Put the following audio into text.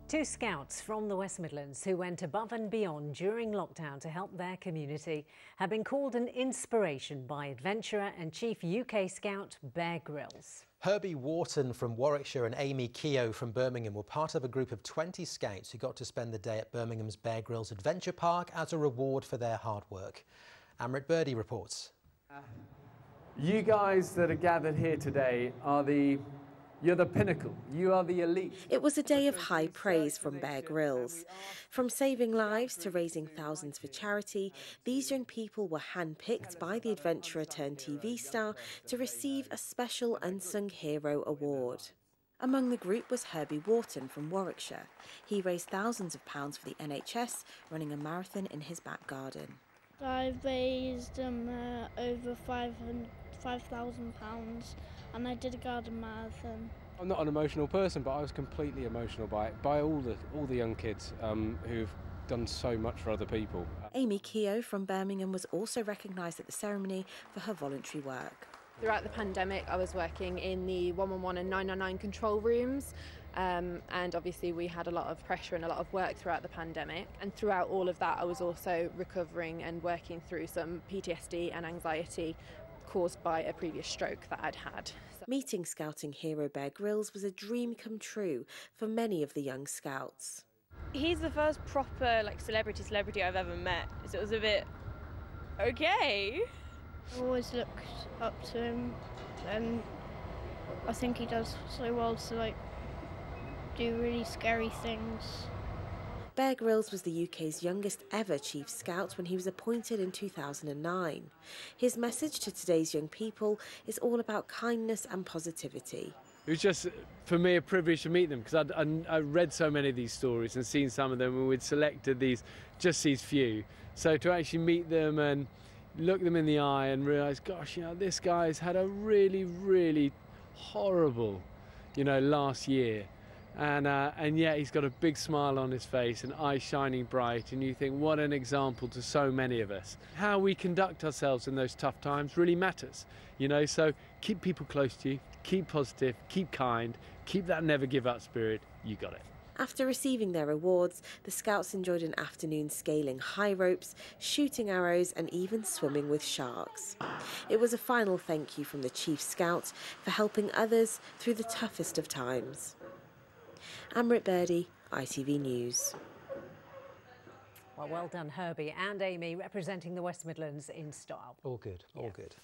Two scouts from the West Midlands who went above and beyond during lockdown to help their community have been called an inspiration by adventurer and Chief UK Scout Bear Grylls. Herbie from Warwickshire and Amy from Birmingham were part of a group of 20 scouts who got to spend the day at Birmingham's Bear Grylls Adventure Park as a reward for their hard work. Amrit Virdee reports. You guys that are gathered here today you're the pinnacle. You are the elite. It was a day of high praise from Bear Grylls. From saving lives to raising thousands for charity, these young people were handpicked by the adventurer turned TV star to receive a special Unsung Hero Award. Among the group was Herbie from Warwickshire. He raised thousands of pounds for the NHS, running a marathon in his back garden. I've raised over £5,000 and I did a garden marathon. I'm not an emotional person, but I was completely emotional by it, by all the young kids who've done so much for other people. Amy from Birmingham was also recognised at the ceremony for her voluntary work. Throughout the pandemic, I was working in the 111 and 999 control rooms, and obviously we had a lot of pressure and a lot of work throughout the pandemic. And throughout all of that, I was also recovering and working through some PTSD and anxiety caused by a previous stroke that I'd had. So meeting scouting hero Bear Grylls was a dream come true for many of the young scouts. He's the first proper celebrity I've ever met, so it was a bit okay. I always looked up to him, and I think he does so well to do really scary things. Bear Grylls was the UK's youngest ever Chief Scout when he was appointed in 2009. His message to today's young people is all about kindness and positivity. It was just, for me, a privilege to meet them, because I read so many of these stories and seen some of them, and we'd selected these few. So to actually meet them and look them in the eye and realise, gosh, this guy's had a really, really horrible, last year. And yet he's got a big smile on his face and eyes shining bright, and you think, what an example to so many of us. How we conduct ourselves in those tough times really matters, so keep people close to you, keep positive, keep kind, keep that never give up spirit. You got it. After receiving their awards, the Scouts enjoyed an afternoon scaling high ropes, shooting arrows and even swimming with sharks. It was a final thank you from the Chief Scout for helping others through the toughest of times. Amrit Virdee, ITV News. Well done, Herbie and Amy, representing the West Midlands in style. All good, all good.